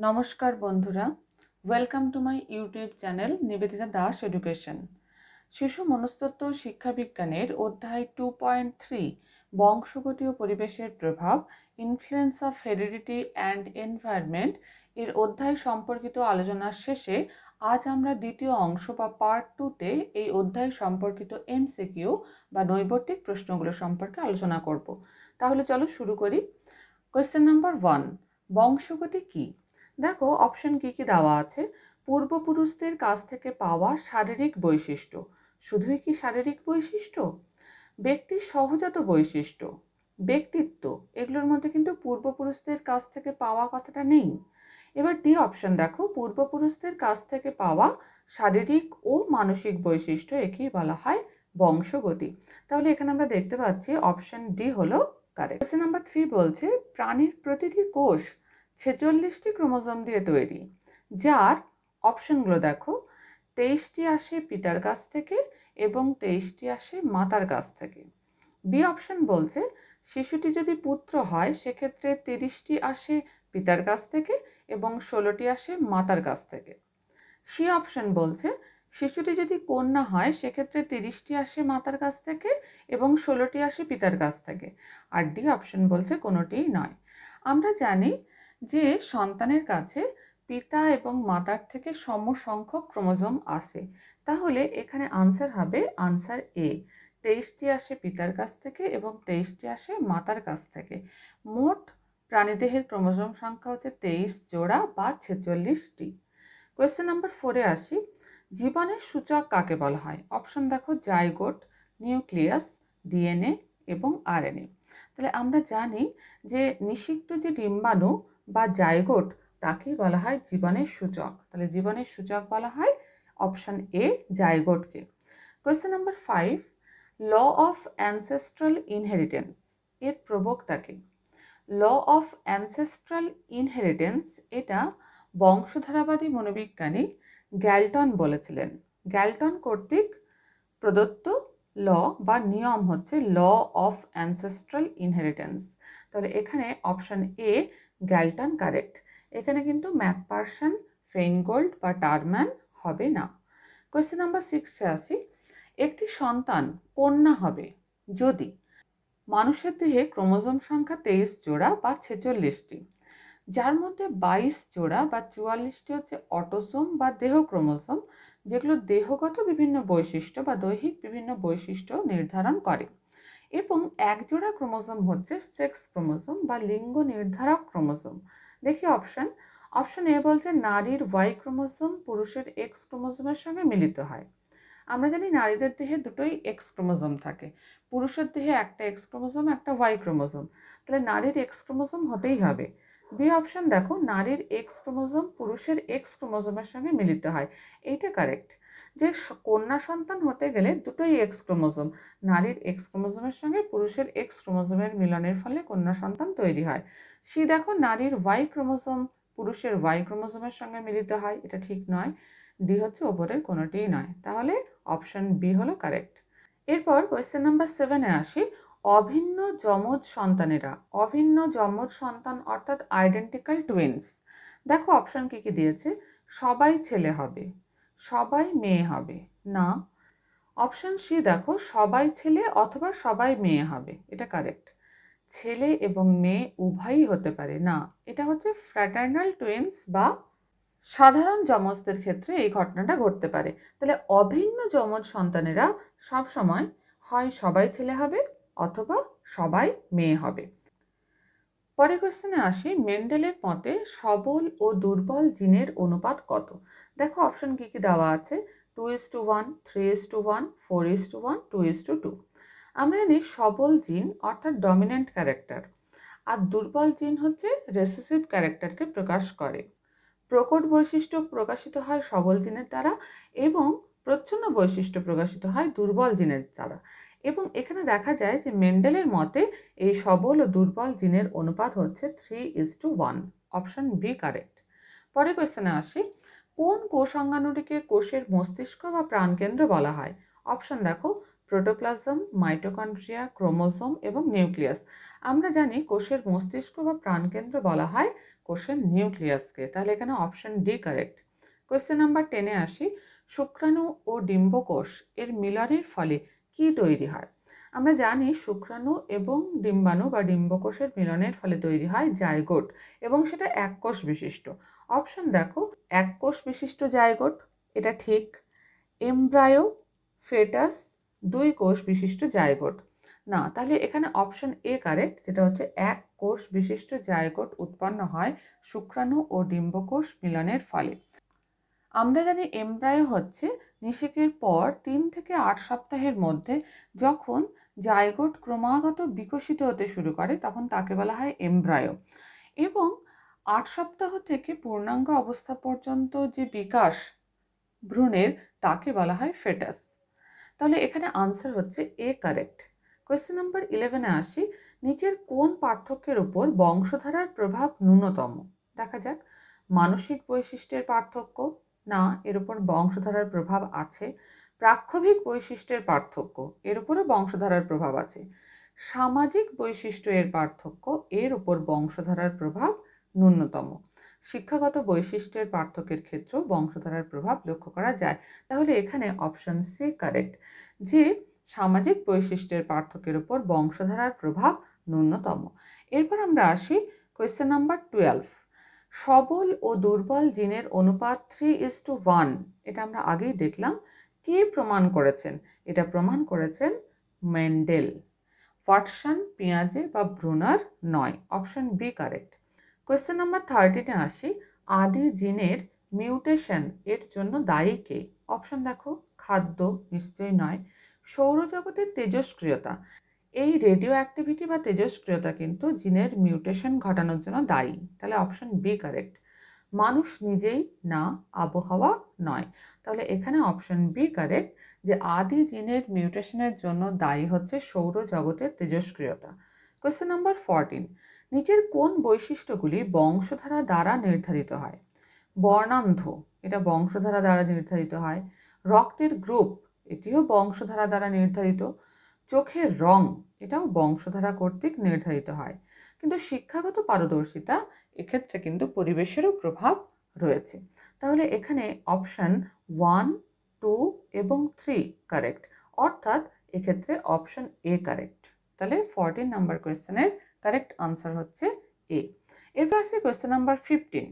নমস্কার বন্ধুরা, welcome to my YouTube channel Nivedita Das education. শিশু মনস্তত্ত্ব শিক্ষাবিজ্ঞানের অধ্যায় 2.3 বংশগতি ও পরিবেশের প্রভাব, influence of heredity and environment এর অধ্যায় সম্পর্কিত আলোচনার শেষে আজ আমরা দ্বিতীয় অংশ বা পার্ট 2তে এই অধ্যায় সম্পর্কিত এমসিকিউ বা নৈবর্তিক প্রশ্নগুলো সম্পর্কে আলোচনা করব। তাহলে চলো শুরু করি। কোয়েশ্চেন নাম্বার 1, বংশগতি কি? দেখো অপশন কি কি দেওয়া আছে। পূর্বপুরুষদের কাছ থেকে পাওয়া শারীরিক বৈশিষ্ট্য। শুধুই কি শারীরিক বৈশিষ্ট্য? ব্যক্তির সহজাত বৈশিষ্ট্য, ব্যক্তিত্ব, এগুলোর মধ্যে কিন্তু পূর্বপুরুষদের কাছ থেকে পাওয়া কথাটা নেই। এবার ডি অপশন দেখো, পূর্বপুরুষদের কাছ থেকে পাওয়া শারীরিক ও মানসিক বৈশিষ্ট্য, একেই বলা হয় বংশগতি। তাহলে এখানে আমরা দেখতে পাচ্ছি অপশন ডি হলো কারেক্ট। কোশ্চেন নাম্বার 3 বলছে প্রাণীর প্রতিটি কোষ 46টি ক্রোমোজোম দিয়ে তৈরি, যার অপশনগুলো দেখো 23টি আসে পিতার কাছ থেকে এবং 23টি আসে মাতার কাছ থেকে। বি অপশন বলছে শিশুটি যদি পুত্র হয় সেক্ষেত্রে 30টি আসে পিতার কাছ থেকে এবং 16টি আসে মাতার কাছ থেকে। সি অপশন বলছে শিশুটি যদি কন্যা হয় সেক্ষেত্রে 30টি আসে মাতার কাছ থেকে এবং 16টি আসে পিতার কাছ থেকে। আর ডি অপশন বলছে কোনোটিই নয়। আমরা জানি যে সন্তানের কাছে পিতা এবং মাতার থেকে সমসংখ্যক ক্রোমোজোম আসে, তাহলে এখানে আনসার হবে আনসার এ, 23টি আসে পিতার কাছ থেকে এবং 23টি আসে মাতার কাছ থেকে। মোট প্রাণীদেহের ক্রোমোজোম সংখ্যা হচ্ছে 23 জোড়া বা 46টি। কোয়েশ্চেন নাম্বার 4-এ আসি। জীবনের সূচক কাকে বলা হয়? অপশন দেখো জাইগোট, নিউক্লিয়াস, ডিএনএ এবং আরএনএ। তাহলে আমরা জানি যে নিষিক্ত যে ডিম্বাণু বা জাইগোট তাকেই বলা হয় জীবনের সূচক। তাহলে জীবনের সূচক বলা হয় অপশন এ জাইগোটকে। Question number 5, law of ancestral inheritance এর প্রবক্তাকে। ল অফ অ্যানসেস্ট্রাল ইনহেরিটেন্স এটা বংশধারাবাদী মনোবিজ্ঞানী গ্যালটন বলেছিলেন। গ্যালটন কর্তৃক প্রদত্ত ল বা নিয়ম হচ্ছে ল অফ অ্যানসেস্ট্রাল ইনহেরিটেন্স। তাহলে এখানে অপশন এ গ্যালটন কারেক্ট। এখানে কিন্তু ম্যাকপারসন, ফেইনগোল্ড বা টারম্যান হবে না। কোয়েশ্চেন নাম্বার 6-এ আসি। একটি সন্তান কন্যা হবে যদি মানুষের দেহে ক্রোমোজোম সংখ্যা 23 জোড়া বা 46টি, যার মধ্যে 22 জোড়া বা 44টি হচ্ছে অটোসোম বা দেহ ক্রোমোজোম, যেগুলো দেহগত বিভিন্ন বৈশিষ্ট্য বা দৈহিক বিভিন্ন বৈশিষ্ট্য নির্ধারণ করে, এবং এক জোড়া ক্রোমোজোম হচ্ছে সেক্স ক্রোমোজোম বা লিঙ্গ নির্ধারক ক্রোমোজোম। দেখি অপশন। অপশন এ বলছে নারীর ওয়াই ক্রোমোজোম পুরুষের এক্স ক্রোমোজোমের সঙ্গে মিলিত হয়। আমরা জানি নারীদের দেহে দুটোই এক্স ক্রোমোজোম থাকে, পুরুষের দেহে একটা এক্স ক্রোমোজোম একটা ওয়াই ক্রোমোজোম, তাহলে নারীর এক্স ক্রোমোজোম হতেই হবে। বি অপশন দেখো নারীর এক্স ক্রোমোজোম পুরুষের এক্স ক্রোমোজোমের সঙ্গে মিলিত হয়, এইটা কারেক্ট। যে কন্যা সন্তান হতে গেলে দুটোই এক্স ক্রোমোজোম, নারীর এক্স ক্রোমোজোমের সঙ্গে পুরুষের এক্স ক্রোমোজোমের মিলনের ফলে কন্যা সন্তান তৈরি হয়। সি দেখো নারীর ওয়াই ক্রোমোজোম পুরুষের ওয়াই ক্রোমোজোমের সঙ্গে মিলিত হয়, এটা ঠিক নয়। ডি হচ্ছে ওপরের কোনোটিই নয়, তাহলে অপশন বি হলো কারেক্ট। এরপর কোয়েশ্চেন নাম্বার 7-এ আসি। অভিন্ন যমজ সন্তানেরা, অভিন্ন যমজ সন্তান অর্থাৎ আইডেন্টিক্যাল টুইনস। দেখো অপশন কি কি দিয়েছে। সবাই ছেলে হবে, সবাই মেয়ে হবে না। অপশন সি দেখো সবাই ছেলে অথবা সবাই মেয়ে হবে, এটা কারেক্ট। ছেলে এবং মেয়ে উভয়ই হতে পারে না, এটা হচ্ছে ফ্র্যাটার্নাল টুইনস বা সাধারণ যমজদের ক্ষেত্রে এই ঘটনাটা ঘটতে পারে। তাহলে অভিন্ন যমজ সন্তানেরা সবসময় হয় সবাই ছেলে হবে অথবা সবাই মেয়ে হবে। পরের কোশ্চেনে আসি। মেন্ডেলের মতে সবল ও দুর্বল জিনের অনুপাত কত? দেখো অপশন কি কি দেওয়া আছে। 2:1, 3:1, 4:1, 2:2। আমরা জানি সবল জিন অর্থাৎ ডমিন্যান্ট ক্যারেক্টার, আর দুর্বল জিন হচ্ছে রেসেসিভ ক্যারেক্টারকে প্রকাশ করে। প্রকট বৈশিষ্ট্য প্রকাশিত হয় সবল জিনের দ্বারা এবং প্রচ্ছন্ন বৈশিষ্ট্য প্রকাশিত হয় দুর্বল জিনের দ্বারা। এবং এখানে দেখা যায় যে মেন্ডেলের মতে এই সবল ও দুর্বল জিনের অনুপাত হচ্ছে 3:1। Option B correct. পরের কোয়েশ্চেনে আসি। কোন কোষাঙ্গাণুটিকে কোষের মস্তিষ্ক বা প্রাণকেন্দ্র বলা হয়? অপশন দেখো প্রোটোপ্লাজম, মাইটোকন্ড্রিয়া, ক্রোমোজোম এবং নিউক্লিয়াস। আমরা জানি কোষের মস্তিষ্ক বা প্রাণকেন্দ্র বলা হয় কোষের নিউক্লিয়াসকে। তাহলে এখানে option D correct. Question number 10-এ আসি। শুক্রাণু ও ডিম্বকোষ এর মিলনের ফলে কি তৈরি হয়? আমরা জানি শুক্রাণু এবং ডিম্বাণু বা ডিম্বকোষের মিলনের ফলে তৈরি হয় জাইগোট, এবং সেটা এক কোষ বিশিষ্ট। অপশন দেখো, এক কোষ বিশিষ্ট জাইগোট, এটা ঠিক। এমব্রায়ো, ফেটাস, দুই কোষ বিশিষ্ট জাইগোট, না। তাহলে এখানে অপশন এ কারেক্ট, যেটা হচ্ছে এক কোষ বিশিষ্ট জাইগোট উৎপন্ন হয় শুক্রাণু ও ডিম্বকোষ মিলনের ফলে। আমরা জানি এমব্রায়ো হচ্ছে নিষেকের পর 3 থেকে 8 সপ্তাহের মধ্যে যখন জাইগোট ক্রমাগত বিকশিত হতে শুরু করে তখন তাকে বলা হয় এমব্রায়ো, এবং 8 সপ্তাহ থেকে পূর্ণাঙ্গ অবস্থা পর্যন্ত যে বিকাশ ভ্রূণের তাকে বলা হয় ফেটাস। তাহলে এখানে আনসার হচ্ছে এ কারেক্ট। কোয়েশ্চেন নাম্বার 11-এ আসি। নিচের কোন পার্থক্যের উপর বংশধারার প্রভাব ন্যূনতম? দেখা যাক। মানসিক বৈশিষ্ট্যের পার্থক্য, না, এর উপর বংশধারার প্রভাব আছে। প্রাক্ষবিক বৈশিষ্ট্যের পার্থক্য, এর উপরও বংশধারার প্রভাব আছে। সামাজিক বৈশিষ্ট্য এর পার্থক্য, এর উপর বংশধারার প্রভাব ন্যূনতম। শিক্ষাগত বৈশিষ্ট্যের পার্থক্যের ক্ষেত্রেও বংশধারার প্রভাব লক্ষ্য করা যায়। তাহলে এখানে অপশন সি কারেক্ট, যে সামাজিক বৈশিষ্ট্যের পার্থক্যের উপর বংশধারার প্রভাব ন্যূনতম। এরপর আমরা আসি কোয়েশ্চেন নাম্বার 12। সবল ও দুর্বল জিনের অনুপাত 3:1, এটা আমরা আগেই দেখলাম। কে প্রমাণ করেছেন? এটা প্রমাণ করেছেন মেন্ডেল। ওয়াটসন, পিয়াজে বা ব্রুনার নয়। Option B correct. Question number 13-এ আসি। আদি জিনের মিউটেশন এর জন্য দায়ী কে? অপশন দেখো, খাদ্য নিশ্চয়ই নয়। সৌরজগতের তেজস্ক্রিয়তা, এই রেডিও অ্যাক্টিভিটি বা তেজস্ক্রিয়তা কিন্তু জিনের মিউটেশন ঘটানোর জন্য দায়ী। তাহলে অপশন বি কারেক্ট। মানুষ নিজেই, না, আবহাওয়া নয়। তাহলে এখানে অপশন বি কারেক্ট, যে আদি জিনের মিউটেশনের জন্য দায়ী হচ্ছে সৌরজগতের তেজস্ক্রিয়তা। Question number 14। নিচের কোন বৈশিষ্ট্যগুলি বংশধারা দ্বারা নির্ধারিত হয়? বর্ণান্ধ, এটা বংশধারা দ্বারা নির্ধারিত হয়। রক্তের গ্রুপ, এটিও বংশধারা দ্বারা নির্ধারিত। চোখের রং, এটাও বংশধারা কর্তৃক নির্ধারিত হয়। কিন্তু শিক্ষাগত পারদর্শিতা, এক্ষেত্রে কিন্তু পরিবেশেরও প্রভাব রয়েছে। তাহলে এখানে অপশন 1, 2 এবং 3 কারেক্ট, অর্থাৎ এক্ষেত্রে অপশন এ কারেক্ট। তাহলে 14 নাম্বার কোয়েশ্চেনের কারেক্ট আনসার হচ্ছে এ। এরপর আসছে কোয়েশ্চেন নাম্বার 15।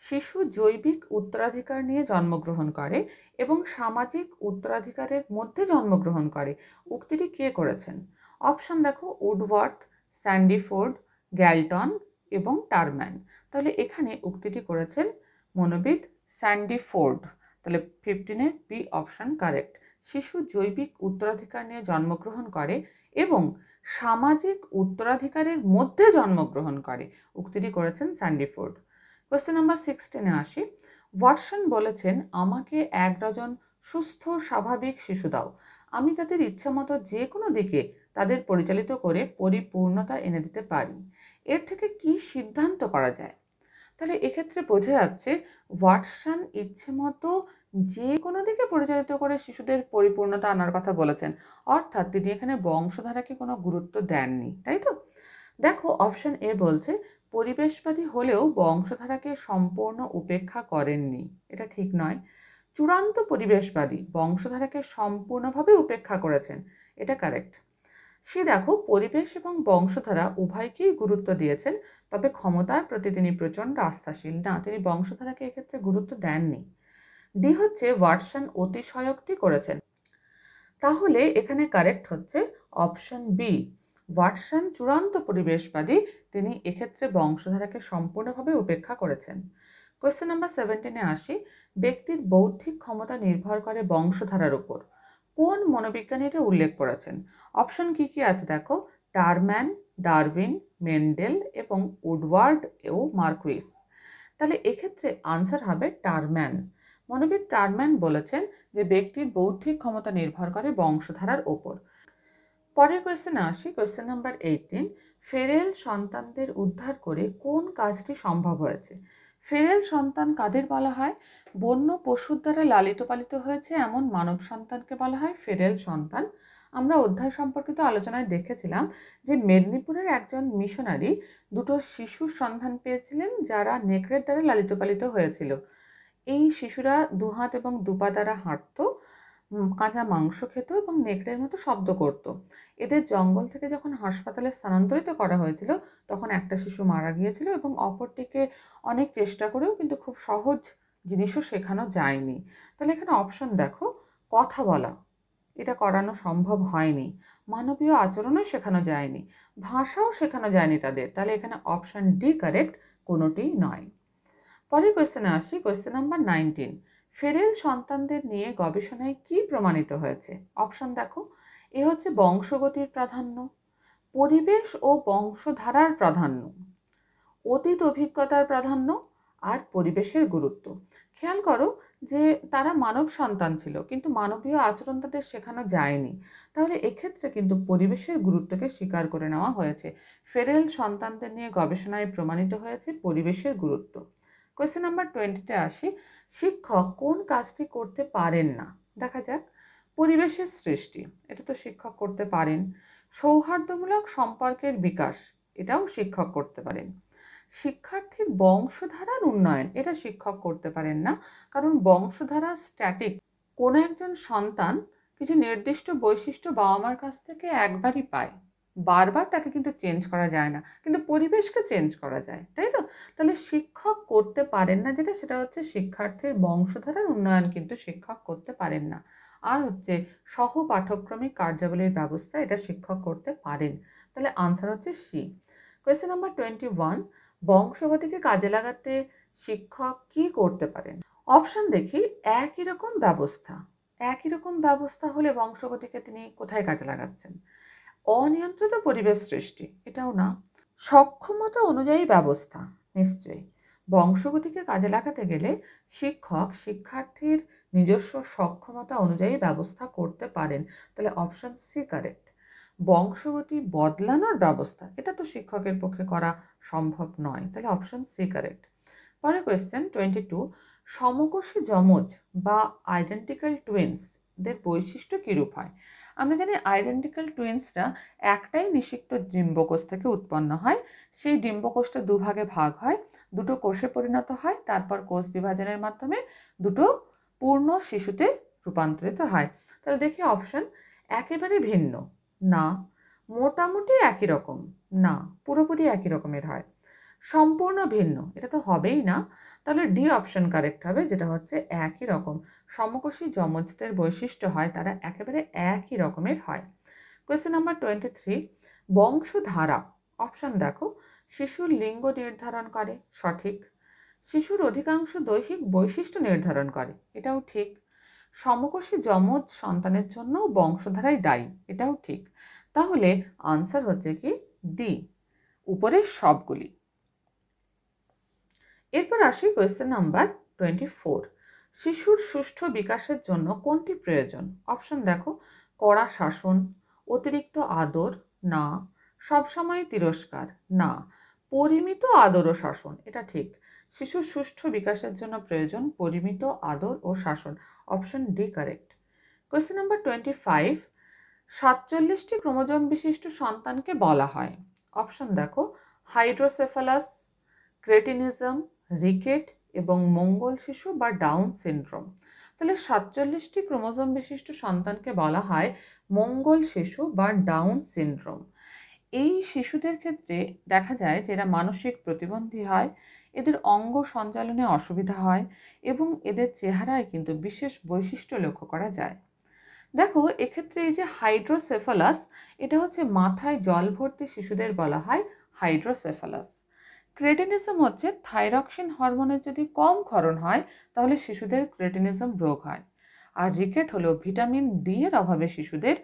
শিশু জৈবিক উত্তরাধিকার নিয়ে জন্মগ্রহণ করে এবং সামাজিক উত্তরাধিকারের মধ্যে জন্মগ্রহণ করে, উক্তিটি কে করেছেন? অপশন দেখো, উডওয়ার্থ, স্যান্ডিফোর্ড, গ্যালটন এবং টারম্যান। তাহলে এখানে উক্তিটি করেছেন মনোবিদ স্যান্ডিফোর্ড। তাহলে 15-এর বি অপশন কারেক্ট। শিশু জৈবিক উত্তরাধিকার নিয়ে জন্মগ্রহণ করে এবং সামাজিক উত্তরাধিকারের মধ্যে জন্মগ্রহণ করে, উক্তিটি করেছেন স্যান্ডিফোর্ড। কোয়েশ্চেন নাম্বার 16-এ আসি। ওয়াটসন বলেছেন, আমাকে 1 ডজন সুস্থ স্বাভাবিক শিশু দাও, আমি তাদের ইচ্ছামতো যে কোনো দিকে তাদের পরিচালিত করে পরিপূর্ণতা এনে দিতে পারি। এর থেকে কি সিদ্ধান্ত করা যায়? তাহলে এক্ষেত্রে বোঝা যাচ্ছে ওয়াটসন ইচ্ছে মতো যে কোনো দিকে পরিচালিত করে শিশুদের পরিপূর্ণতা আনার কথা বলেছেন, অর্থাৎ তিনি এখানে বংশধারাকে কোনো গুরুত্ব দেননি, তাই তো? দেখো, অপশন এ বলছে পরিবেশবাদী হলেও বংশধারাকে সম্পূর্ণ উপেক্ষা করেননি, এটা ঠিক নয়। চূড়ান্ত পরিবেশবাদী বংশধারাকে সম্পূর্ণভাবে উপেক্ষা করেছেন, এটা কারেক্ট। সে দেখো, পরিবেশ এবং বংশধারা উভয়কেই গুরুত্ব দিয়েছেন, তবে ক্ষমতার প্রতি তিনি প্রচণ্ড আস্থাশীল, না, তিনি বংশধারাকে এক্ষেত্রে গুরুত্ব দেননি। ডি হচ্ছে ওয়াটসন অতিশয়োক্তি করেছেন। তাহলে এখানে কারেক্ট হচ্ছে অপশন বি, ওয়াটসন চূড়ান্ত পরিবেশবাদী, তিনি এক্ষেত্রে বংশধারাকে সম্পূর্ণভাবে উপেক্ষা করেছেন। কোয়েশ্চেন নাম্বার 17-এ আসি। ব্যক্তির বৌদ্ধিক ক্ষমতা নির্ভর করে বংশধারার উপর, কোন মনোবিজ্ঞানী এটা উল্লেখ করেছেন? অপশন কি কি আছে দেখো, টারম্যান, ডারউইন, মেন্ডেল এবং উডওয়ার্ড ও মার্কুইস। তাহলে এক্ষেত্রে আনসার হবে টারম্যান। মনোবিদ টারম্যান বলেছেন যে ব্যক্তির বৌদ্ধিক ক্ষমতা নির্ভর করে বংশধারার ওপর। পরের কোয়েশ্চেনে আসি, কোয়েশ্চেন নাম্বার 18। ফেরেল সন্তানদের উদ্ধার করে কোন কাজটি সম্ভব হয়েছে? ফেরেল সন্তান কাদের বলা হয়? বন্য পশুর দ্বারা লালিত পালিত হয়েছে এমন মানব সন্তানকে বলা হয় ফেরেল সন্তান। আমরা অধ্যায় সম্পর্কিত আলোচনায় দেখেছিলাম যে মেদিনীপুরের একজন মিশনারি দুটো শিশুর সন্ধান পেয়েছিলেন যারা নেকড়ের দ্বারা লালিত পালিত হয়েছিল। এই শিশুরা দুহাত এবং দুপা দ্বারা হাঁটত, কাঁচা মাংস খেত এবং নেকড়ের মতো শব্দ করত। এদের জঙ্গল থেকে যখন হাসপাতালে স্থানান্তরিত করা হয়েছিল তখন একটা শিশু মারা গিয়েছিল এবং অপরটিকে অনেক চেষ্টা করেও কিন্তু খুব সহজ জিনিসও শেখানো যায়নি। তাহলে এখানে অপশন দেখো, কথা বলা এটা করানো সম্ভব হয়নি, মানবীয় আচরণও শেখানো যায়নি, ভাষাও শেখানো যায়নি তাদের। তাহলে এখানে অপশন ডি কারেক্ট, কোনোটি নয়। পরের কোয়েশ্চেনে আসি, কোয়েশ্চেন নাম্বার 19। ফেরেল সন্তানদের নিয়ে গবেষণায় কি প্রমাণিত হয়েছে? অপশন দেখো, এ হচ্ছে বংশগতির প্রাধান্য, পরিবেশ ও বংশধারার প্রাধান্য, অতীত অভিজ্ঞতার প্রাধান্য আর পরিবেশের গুরুত্ব। খেয়াল করো যে তারা মানব সন্তান ছিল কিন্তু মানবীয় আচরণ তাদের শেখানো যায়নি। তাহলে এক্ষেত্রে কিন্তু পরিবেশের গুরুত্বকে স্বীকার করে নেওয়া হয়েছে। ফেরেল সন্তানদের নিয়ে গবেষণায় প্রমাণিত হয়েছে পরিবেশের গুরুত্ব। কোয়েশ্চেন নাম্বার 20-তে আসি, শিক্ষক কোন কাজটি করতে পারেন না? দেখা যাক, পরিবেশের সৃষ্টি, এটা তো শিক্ষক করতে পারেন। সৌহার্দ্যমূলক সম্পর্কের বিকাশ, এটাও শিক্ষক করতে পারেন। শিক্ষার্থীর বংশধারার উন্নয়ন, এটা শিক্ষক করতে পারেন না, কারণ বংশধারা স্ট্যাটিক। কোনো একজন সন্তান কিছু নির্দিষ্ট বৈশিষ্ট্য বাবা মার কাছ থেকে একবারই পায়, বারবার তাকে কিন্তু চেঞ্জ করা যায় না, কিন্তু পরিবেশকে চেঞ্জ করা যায়, তাই তো? তাহলে শিক্ষক করতে পারেন না যেটা, সেটা হচ্ছে শিক্ষার্থীর বংশধারার উন্নয়ন কিন্তু শিক্ষক করতে পারেন না। আর হচ্ছে সহ পাঠ্যক্রমিক কার্যাবলীর ব্যবস্থা, এটা শিক্ষক করতে পারেন। তাহলে আনসার হচ্ছে সি। কোয়েশ্চেন নাম্বার 21, বংশগতিকে কাজে লাগাতে শিক্ষক কি করতে পারেন? অপশন দেখি, একই রকম ব্যবস্থা। একই রকম ব্যবস্থা হলে বংশগতিকে তিনি কোথায় কাজে লাগাচ্ছেন? অনিয়ন্ত্রিত পরিবেশ সৃষ্টি, এটাও না। সক্ষমতা অনুযায়ী ব্যবস্থা, নিশ্চয়ই। বংশগতিকে কাজে লাগাতে গেলে শিক্ষক শিক্ষার্থীর নিজস্ব সক্ষমতা অনুযায়ী ব্যবস্থা করতে পারেন। তাহলে অপশন সি কারেক্ট। বংশগতি বদলানোর ব্যবস্থা, এটা তো শিক্ষকের পক্ষে করা সম্ভব নয়, তাহলে অপশন সি কারেক্ট। পরের কোয়েশ্চেন 22, সমকোষী যমজ বা আইডেন্টিক্যাল টুইন্স দের বৈশিষ্ট্য কিরূপ হয়? আমরা জানি আইডেন্টিক্যাল টুইন্সরা একটাই নিষিক্ত ডিম্বকোষ থেকে উৎপন্ন হয়। সেই ডিম্বকোষটা দুভাগে ভাগ হয়, দুটো কোষে পরিণত হয়, তারপর কোষ বিভাজনের মাধ্যমে দুটো পূর্ণ শিশুতে রূপান্তরিত হয়। তাহলে দেখি অপশন, একেবারে ভিন্ন, না। মোটামুটি একই রকম, না। পুরোপুরি একই রকমের হয়। সম্পূর্ণ ভিন্ন, এটা তো হবেই না। তাহলে ডি অপশন কারেক্ট হবে, যেটা হচ্ছে একই রকম। সমকোষী যমজদের বৈশিষ্ট্য হয় তারা একেবারে একই রকমের হয়। Question number 23, বংশধারা। অপশন দেখো, শিশুর লিঙ্গ নির্ধারণ করে, সঠিক। শিশুর অধিকাংশ দৈহিক বৈশিষ্ট্য নির্ধারণ করে, এটাও ঠিক। সমকোষী যমজ সন্তানের জন্য বংশধারাই দায়ী, এটাও ঠিক। তাহলে আনসার হচ্ছে কি ডি, উপরের সবগুলি। এরপর আসি কোয়েশ্চেন নাম্বার 24, শিশুর সুষ্ঠু বিকাশের জন্য কোনটি প্রয়োজন? অপশন দেখো, কড়া শাসন, অতিরিক্ত আদর, না। সবসময় তিরস্কার, না। পরিমিত আদর ও শাসন, এটা ঠিক। শিশুর সুষ্ঠু বিকাশের জন্য প্রয়োজন পরিমিত আদর ও শাসন, option D correct. Question number 25, 47টি ক্রোমোজোম বিশিষ্ট সন্তানকে বলা হয়। অপশন দেখো, হাইড্রোসেফালাস, ক্রেটিনিজম, রিকেট এবং মঙ্গল শিশু বা ডাউন সিনড্রোম। তাহলে 47টি ক্রোমোজোম বিশিষ্ট সন্তানকে বলা হয় মঙ্গল শিশু বা ডাউন সিনড্রোম। এই শিশুদের ক্ষেত্রে দেখা যায় যে এরা মানসিক প্রতিবন্ধী হয়, এদের অঙ্গ সঞ্চালনে অসুবিধা হয় এবং এদের চেহারায় কিন্তু বিশেষ বৈশিষ্ট্য লক্ষ্য করা যায়। দেখো এক্ষেত্রে এই যে হাইড্রোসেফালাস, এটা হচ্ছে মাথায় জল ভর্তি শিশুদের বলা হয় হাইড্রোসেফালাস। ক্রেটিনিজম হচ্ছে থাইরক্সিন হরমোনের যদি কম ক্ষরণ হয় তাহলে শিশুদের ক্রেটিনিজম রোগ হয়। আর রিকেট হলো ভিটামিন ডি এর অভাবে শিশুদের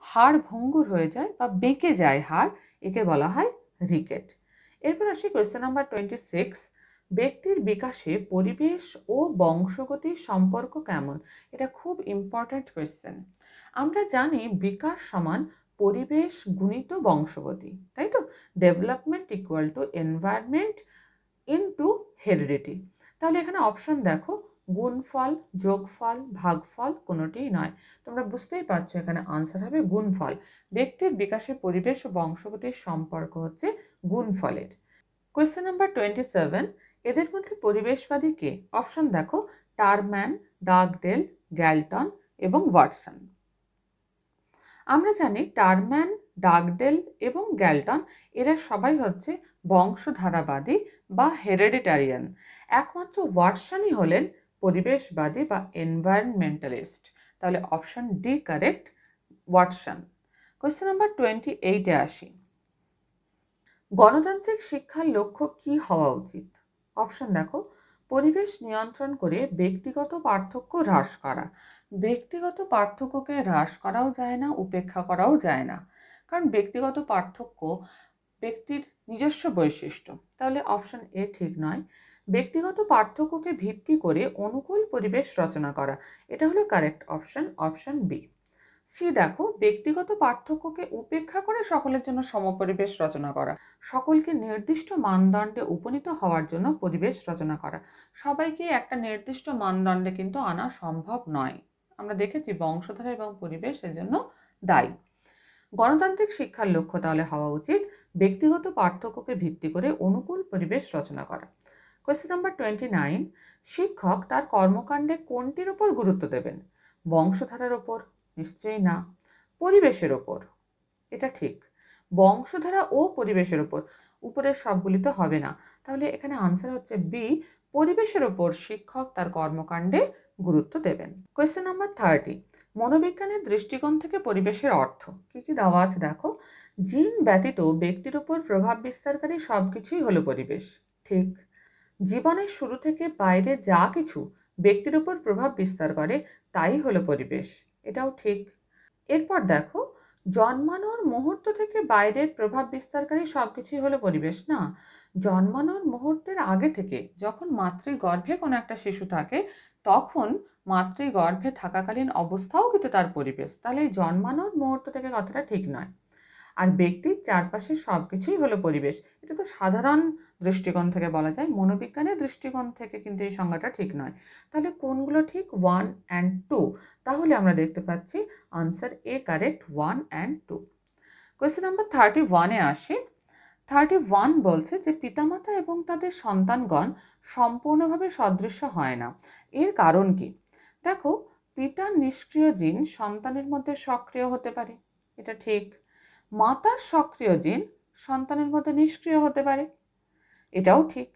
হাড় ভঙ্গুর হয়ে যায় বা বেঁকে যায় হাড়, একে বলা হয় রিকেট। এরপর আসি কোয়েশ্চেন নাম্বার 26, ব্যক্তির বিকাশে পরিবেশ ও বংশগতির সম্পর্ক কেমন? এটা খুব ইম্পর্ট্যান্ট কোয়েশ্চেন। আমরা জানি বিকাশ সমান পরিবেশ গুণিত বংশগতি, তাই তো? Development equal to environment into heredity. তাহলে এখানে অপশন দেখো, গুণফল, যোগফল, ভাগফল কোনোটিই নয়। তোমরা বুঝতেই পারছো এখানে আনসার হবে গুণফল। ব্যক্তির বিকাশে পরিবেশ ও বংশগতির সম্পর্ক হচ্ছে গুণফলের। কোয়েশ্চেন নাম্বার 27, এদের মধ্যে পরিবেশবাদী কে? অপশন দেখো, টারম্যান, ডাগডেল, গ্যালটন এবং ওয়াটসন। আমরা জানি টারম্যান, ডাগডেল এবং গ্যালটন এরা সবাই হচ্ছে বংশধারাবাদী বা হেরেডিটারিয়ান। একমাত্র ওয়াটসনই হলেন পরিবেশবাদী বা এনভায়রনমেন্টালিস্ট। তাহলে option D correct, Watson. Question number 28-এ আসি। গণতান্ত্রিক শিক্ষার লক্ষ্য কি হওয়া উচিত? অপশন দেখো, পরিবেশ নিয়ন্ত্রণ করে ব্যক্তিগত পার্থক্য হ্রাস করা। ব্যক্তিগত পার্থক্যকে হ্রাস করাও যায় না, উপেক্ষা করাও যায় না, কারণ ব্যক্তিগত পার্থক্য ব্যক্তির নিজস্ব বৈশিষ্ট্য। তাহলে অপশন এ ঠিক নয়। ব্যক্তিগত পার্থক্যকে ভিত্তি করে অনুকূল পরিবেশ রচনা করা, এটা হলো correct option, option B. C দেখো, ব্যক্তিগত পার্থক্যকে উপেক্ষা করে সকলের জন্য সমপরিবেশ রচনা করা, সকলকে নির্দিষ্ট মানদণ্ডে উপনীত হওয়ার জন্য পরিবেশ রচনা করা। সবাইকে একটা নির্দিষ্ট মানদণ্ডে কিন্তু আনা সম্ভব নয়। আমরা দেখেছি বংশধারা এবং পরিবেশ এজন্য দায়ী। গণতান্ত্রিক শিক্ষার লক্ষ্য তাহলে হওয়া উচিত ব্যক্তিগত পার্থক্যকে ভিত্তি করে অনুকূল পরিবেশ রচনা করা। কোয়েশ্চেন নাম্বার 29, শিক্ষক তার কর্মকাণ্ডে কোনটির উপর গুরুত্ব দেবেন? বংশধারার ওপর? নিশ্চয়ই না। পরিবেশের ওপর? এটা ঠিক। বংশধারা ও পরিবেশের ওপর, উপরের সবগুলি তো হবে না। তাহলে এখানে আনসার হচ্ছে বি, পরিবেশের ওপর শিক্ষক তার কর্মকাণ্ডে গুরুত্ব দেবেন। কোয়েশ্চেন নাম্বার 30, মনোবিজ্ঞানের দৃষ্টিকোণ থেকে পরিবেশের অর্থ কি কি দেওয়া আছে দেখো। জিন ব্যতীত ব্যক্তির উপর প্রভাব বিস্তারকারী সবকিছুই হলো পরিবেশ। ঠিক। জীবনের শুরু থেকে বাইরে যা কিছু ব্যক্তির উপর প্রভাব বিস্তার করে তাই হলো পরিবেশ। এটাও ঠিক। এরপর দেখো, জন্মানোর মুহূর্ত থেকে বাইরের প্রভাব বিস্তারকারী সবকিছুই হলো পরিবেশ না। জন্মানোর মুহূর্তের আগে থেকে, যখন মাতৃগর্ভে কোনো একটা শিশু থাকে, তখন মাতৃগর্ভে থাকাকালীন অবস্থাও কিন্তু তার পরিবেশ। তাহলে এই জন্মানোর মুহূর্ত থেকে কথাটা ঠিক নয়। আর ব্যক্তির চারপাশের সবকিছুই হলো পরিবেশ, এটা তো সাধারণ দৃষ্টিকোণ থেকে বলা যায়। মনোবিজ্ঞানের দৃষ্টিকোণ থেকে কিন্তু এই সংজ্ঞাটা ঠিক নয়। তাহলে কোনগুলো ঠিক? 1 and 2। তাহলে আমরা দেখতে পাচ্ছি answer A correct, 1 and 2। Question number 31-এ আসি। 31 বলছে যে পিতামাতা এবং তাদের সন্তানগণ সম্পূর্ণভাবে সদৃশ্য হয় না। এর কারণ কি? দেখো, পিতার নিষ্ক্রিয় জিন সন্তানের মধ্যে সক্রিয় হতে পারে, এটা ঠিক। মাতার সক্রিয় জিন সন্তানের মধ্যে নিষ্ক্রিয় হতে পারে, এটাও ঠিক।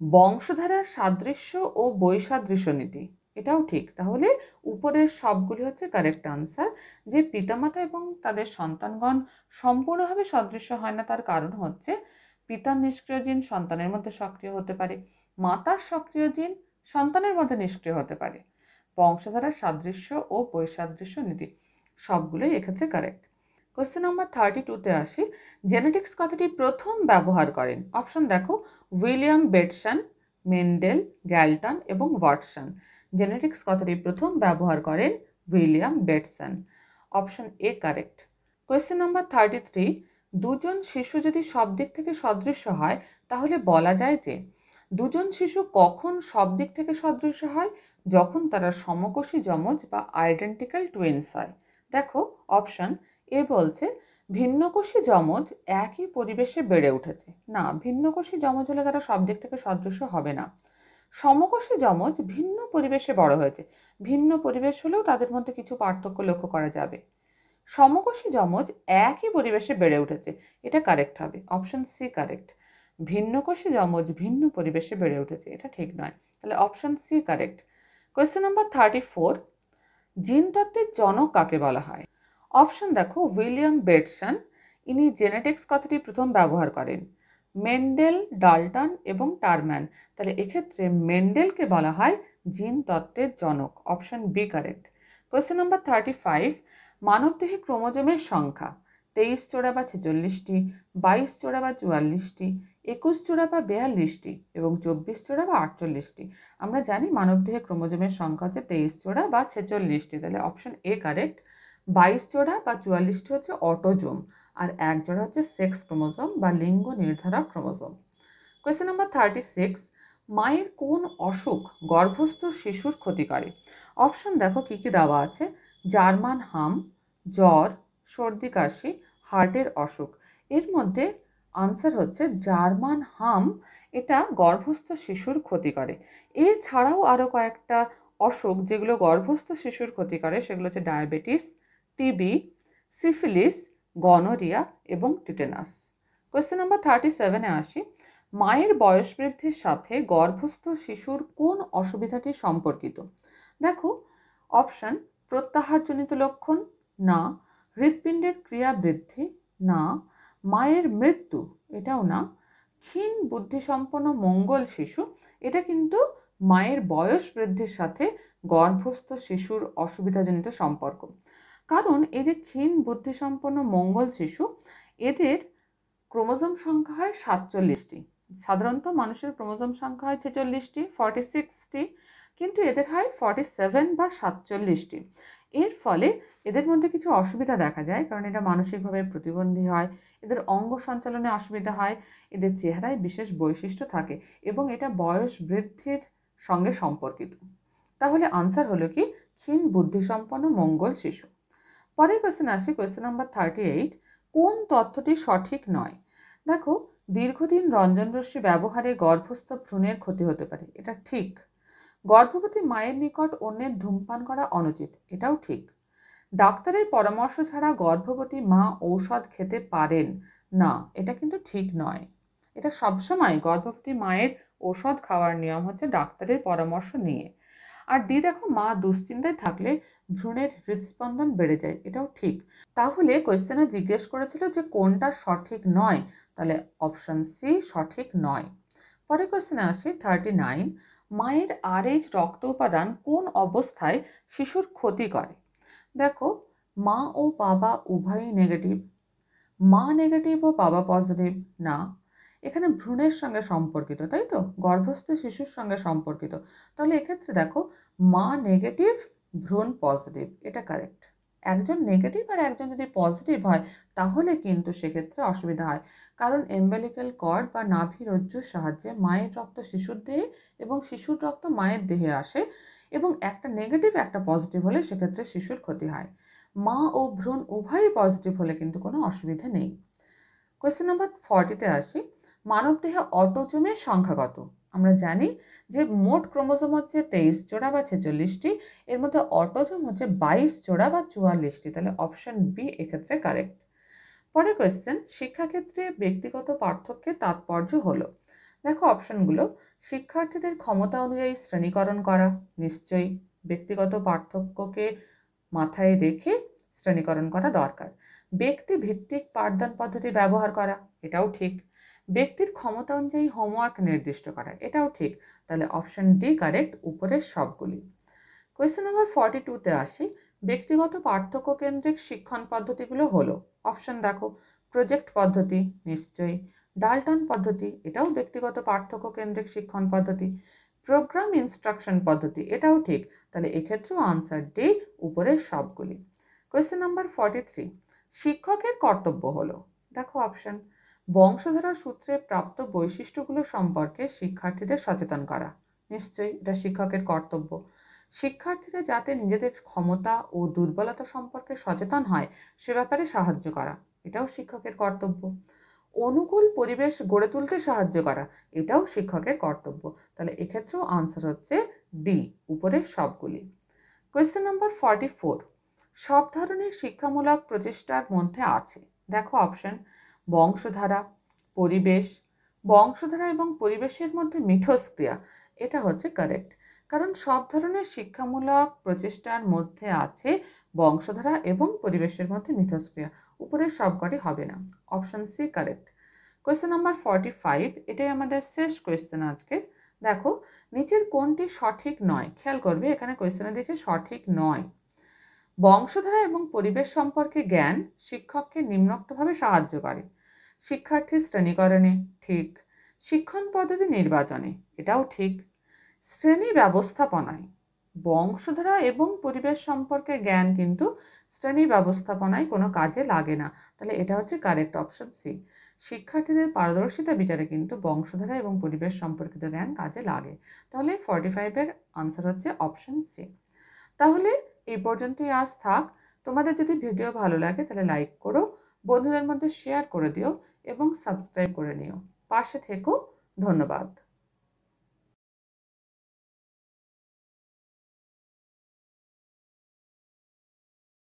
বংশধারার সাদৃশ্য ও বৈসাদৃশ্য নীতি, এটাও ঠিক। তাহলে উপরের সবগুলি হচ্ছে কারেক্ট আনসার। যে পিতামাতা এবং তাদের সন্তানগণ সম্পূর্ণভাবে সদৃশ্য হয় না, তার কারণ হচ্ছে পিতার নিষ্ক্রিয় জিন সন্তানের মধ্যে সক্রিয় হতে পারে, মাতার সক্রিয় জিন সন্তানের মধ্যে নিষ্ক্রিয় হতে পারে। বংশধারার সাদৃশ্য ও বৈসাদৃশ্য নীতি সবগুলোই এক্ষেত্রে কারেক্ট। কোয়েশ্চেন নাম্বার 32-তে আসি। জেনেটিক্স কথাটি প্রথম ব্যবহার করেন? অপশন দেখো, উইলিয়াম বেটসন, মেন্ডেল, গ্যালটন এবং ওয়াটসন। জেনেটিক্স কথাটি প্রথম ব্যবহার করেন William Bateson. Option A correct. Question number 33, দুজন শিশু যদি সব দিক থেকে সদৃশ্য হয়, তাহলে বলা যায় যে দুজন শিশু কখন সব দিক থেকে সদৃশ্য হয়? যখন তারা সমকোষী যমজ বা আইডেন্টিক্যাল টুইনস হয়। দেখো, অপশন এ বলছে ভিন্নকোষী যমজ একই পরিবেশে বেড়ে উঠেছে। না, ভিন্নকোষী যমজ হলে তারা সব দিক থেকে সদৃশ্য হবে না। সমকোষী যমজ ভিন্ন পরিবেশে বড় হয়েছে, ভিন্ন পরিবেশ হলেও তাদের মধ্যে কিছু পার্থক্য লক্ষ্য করা যাবে। সমকোষী যমজ একই পরিবেশে বেড়ে উঠেছে, এটা কারেক্ট হবে, অপশন সি কারেক্ট। ভিন্নকোষী যমজ ভিন্ন পরিবেশে বেড়ে উঠেছে, এটা ঠিক নয়। তাহলে option C correct. Question number 34, gene তত্ত্বের জনক কাকে বলা হয়? অপশন দেখো, উইলিয়াম বেটসন, ইনি জেনেটিক্স কথাটি প্রথম ব্যবহার করেন। মেন্ডেল, ডাল্টন এবং টারম্যান। তাহলে এক্ষেত্রে মেন্ডেলকে বলা হয় জিন তত্ত্বের জনক, option B correct. Question number 35, মানবদেহে ক্রোমোজোমের সংখ্যা 23 জোড়া বা 46টি, 22 জোড়া বা 44টি, 21 জোড়া বা 42টি এবং 24 জোড়া বা 48টি। আমরা জানি মানবদেহে ক্রোমোজোমের সংখ্যা হচ্ছে 23 জোড়া বা 46টি। তাহলে অপশন এ কারেক্ট। 22 জোড়া বা 44টি হচ্ছে অটোজোম, আর 1 জোড়া হচ্ছে সেক্স ক্রোমোজোম বা লিঙ্গ নির্ধারক ক্রোমোজোম। কোয়েশ্চেন নাম্বার 36, মায়ের কোন অসুখ গর্ভস্থ শিশুর ক্ষতি করে? অপশন দেখো কি কি দেওয়া আছে। জার্মান হাম, জ্বর, সর্দি কাশি, হার্টের অসুখ। এর মধ্যে আনসার হচ্ছে জার্মান হাম। এটা গর্ভস্থ শিশুর ক্ষতি করে। এছাড়াও আরও কয়েকটা অসুখ যেগুলো গর্ভস্থ শিশুর ক্ষতি করে সেগুলো হচ্ছে ডায়াবেটিস, টিবি, সিফিলিস, গনোরিয়া এবং টিটেনাস। কোয়েশ্চেন নাম্বার 37-এ আসি। মায়ের বয়স বৃদ্ধির সাথে গর্ভস্থ শিশুর কোন অসুবিধাটি সম্পর্কিত? দেখো অপশন, প্রত্যাহারজনিত লক্ষণ, না। হৃৎপিণ্ডের ক্রিয়া বৃদ্ধি, না। মায়ের মৃত্যু, এটাও না। ক্ষীণ বুদ্ধিসম্পন্ন মঙ্গল শিশু, এটা কিন্তু মায়ের বয়স বৃদ্ধির সাথে গর্ভস্থ শিশুর অসুবিধাজনিত সম্পর্ক। কারণ এই যে ক্ষীণ বুদ্ধিসম্পন্ন মঙ্গল শিশু, এদের ক্রোমোজোম সংখ্যা হয় 47টি। সাধারণত মানুষের ক্রোমোজোম সংখ্যা হয় 46টি, 46টি, কিন্তু এদের হয় 47 বা 47টি। এর ফলে এদের মধ্যে কিছু অসুবিধা দেখা যায়, কারণ এটা মানসিকভাবে প্রতিবন্ধী হয়, এদের অঙ্গ সঞ্চালনে অসুবিধা হয়, এদের চেহারায় বিশেষ বৈশিষ্ট্য থাকে এবং এটা বয়স বৃদ্ধির সঙ্গে সম্পর্কিত। তাহলে আনসার হলো কি ক্ষীণ বুদ্ধিসম্পন্ন মঙ্গল শিশু। পরের কোয়েশ্চেন আসি, কোয়েশ্চেন নাম্বার 38। কোন তথ্যটি সঠিক নয়? দেখো দীর্ঘদিন রঞ্জনরশ্মি ব্যবহারে গর্ভস্থ ভ্রূণের ক্ষতি হতে পারে, এটা ঠিক। গর্ভবতী মায়ের নিকট অন্যের ধূমপান করা অনুচিত, এটাও ঠিক। ডাক্তারের পরামর্শ ছাড়া গর্ভবতী মা ঔষধ খেতে পারেন না, এটা কিন্তু ঠিক নয়। এটা সবসময় গর্ভবতী মায়ের ঔষধ খাওয়ার নিয়ম হচ্ছে ডাক্তারের পরামর্শ নিয়ে। আর ডি দেখো, মা দুশ্চিন্তায় থাকলে ভ্রূণের হৃদস্পন্দন বেড়ে যায়, এটাও ঠিক। তাহলে কোয়েশ্চেনে জিজ্ঞেস করেছিল যে কোনটা সঠিক নয়, তাহলে অপশন সি সঠিক নয়। পরে কোয়েশ্চেনে আসি 39। মায়ের RH রক্ত উপাদান কোন অবস্থায় শিশুর ক্ষতি করে? দেখো মা ও বাবা উভয়ই নেগেটিভ, মা নেগেটিভ ও বাবা পজিটিভ, না। এখানে ভ্রূণের সঙ্গে সম্পর্কিত, তাই তো, গর্ভস্থ শিশুর সঙ্গে সম্পর্কিত। তাহলে এক্ষেত্রে দেখো মা নেগেটিভ, ভ্রূণ পজিটিভ, এটা কারেক্ট। একজন নেগেটিভ আর একজন যদি পজিটিভ হয় তাহলে কিন্তু সেক্ষেত্রে অসুবিধা হয়, কারণ এমবেলিক্যাল কর্ড বা নাভি রজ্জুর সাহায্যে মায়ের রক্ত শিশুর দেহে এবং শিশুর রক্ত মায়ের দেহে আসে, এবং একটা নেগেটিভ একটা পজিটিভ হলে সেক্ষেত্রে শিশুর ক্ষতি হয়। মা ও ভ্রূণ উভয়ই পজিটিভ হলে কিন্তু কোনো অসুবিধা নেই। কোয়েশ্চেন নাম্বার 40-তে আসি। মানবদেহে অটোজোমের সংখ্যা কত? আমরা জানি যে মোট ক্রোমোজোম হচ্ছে 23 জোড়া বা 46টি, এর মধ্যে অটোজোম হচ্ছে 22 জোড়া বা 44টি, তাহলে অপশন বি এক্ষেত্রে কারেক্ট। পরের কোয়েশ্চেন, শিক্ষাক্ষেত্রে ব্যক্তিগত পার্থক্যের তাৎপর্য হলো। দেখো অপশনগুলো, শিক্ষার্থীদের ক্ষমতা অনুযায়ী শ্রেণীকরণ করা, নিশ্চয়ই ব্যক্তিগত পার্থক্যকে মাথায় রেখে শ্রেণীকরণ করা দরকার। ব্যক্তি ভিত্তিক পাঠদান পদ্ধতি ব্যবহার করা, এটাও ঠিক। ব্যক্তির ক্ষমতা অনুযায়ী হোমওয়ার্ক নির্দিষ্ট করা, এটাও ঠিক। তাহলে অপশন ডি কারেক্ট উপরের সবগুলি। কোয়েশ্চেন নাম্বার 42-তে আসি। ব্যক্তিগত পার্থক্য কেন্দ্রিক শিক্ষণ পদ্ধতিগুলো হলো, অপশন দেখো, প্রজেক্ট পদ্ধতি, নিশ্চয়ই। ডাল্টন পদ্ধতি, এটাও ব্যক্তিগত পার্থক্য কেন্দ্রিক শিক্ষণ পদ্ধতি। প্রোগ্রাম ইনস্ট্রাকশন পদ্ধতি, এটাও ঠিক। তাহলে এক্ষেত্রেও আনসার ডি উপরের সবগুলি। Question number 43। শিক্ষকের কর্তব্য হলো, দেখো অপশন, বংশধারা সূত্রে প্রাপ্ত বৈশিষ্ট্যগুলো সম্পর্কে শিক্ষার্থীদের সচেতন করা, নিশ্চয়ই এটা শিক্ষকের কর্তব্য। শিক্ষার্থীরা যাতে নিজেদের ক্ষমতা ও দুর্বলতা সম্পর্কে সচেতন হয় সে ব্যাপারে সাহায্য করা, এটাও শিক্ষকের কর্তব্য। অনুকূল পরিবেশ গড়ে তুলতে সাহায্য করা, এটাও শিক্ষকের কর্তব্য। তাহলে এক্ষেত্রেও আনসার হচ্ছে ডি উপরের সবগুলি। Question number 44। সব ধরনের শিক্ষামূলক প্রচেষ্টার মধ্যে আছে, দেখো অপশন, বংশধারা, পরিবেশ। বংশধারা এবং পরিবেশের মধ্যে মিথস্ক্রিয়া, এটা হচ্ছে কারেক্ট, কারণ সব ধরনের শিক্ষামূলক প্রচেষ্টার মধ্যে আছে বংশধারা এবং পরিবেশের মধ্যে মিথস্ক্রিয়া, উপরের সবকটি হবে না, option C correct. Question number 45, এটাই আমাদের শেষ কোয়েশ্চেন আজকে। দেখো নিচের কোনটি সঠিক নয়, খেয়াল করবে এখানে কোয়েশ্চেনে দিয়েছে সঠিক নয়। বংশধারা এবং পরিবেশ সম্পর্কে জ্ঞান শিক্ষককে নিম্নোক্তভাবে সাহায্য করে। শিক্ষার্থীর শ্রেণীকরণে, ঠিক। শিক্ষণ পদ্ধতি নির্বাচনে, এটাও ঠিক। শ্রেণী ব্যবস্থাপনায়, বংশধারা এবং পরিবেশ সম্পর্কে জ্ঞান কিন্তু শ্রেণী ব্যবস্থাপনায় কোনো কাজে লাগে না, তাহলে এটা হচ্ছে কারেক্ট অপশন সি। শিক্ষার্থীদের পারদর্শিতা বিচারে কিন্তু বংশধারা এবং পরিবেশ সম্পর্কিত জ্ঞান কাজে লাগে। তাহলে 45-এর আনসার হচ্ছে অপশন সি। তাহলে এই পর্যন্তই আজ থাক। তোমাদের যদি ভিডিও ভালো লাগে তাহলে লাইক করো, বন্ধুদের মধ্যে শেয়ার করে দিও এবং সাবস্ক্রাইব করে নিও। পাশে থেকো। ধন্যবাদ।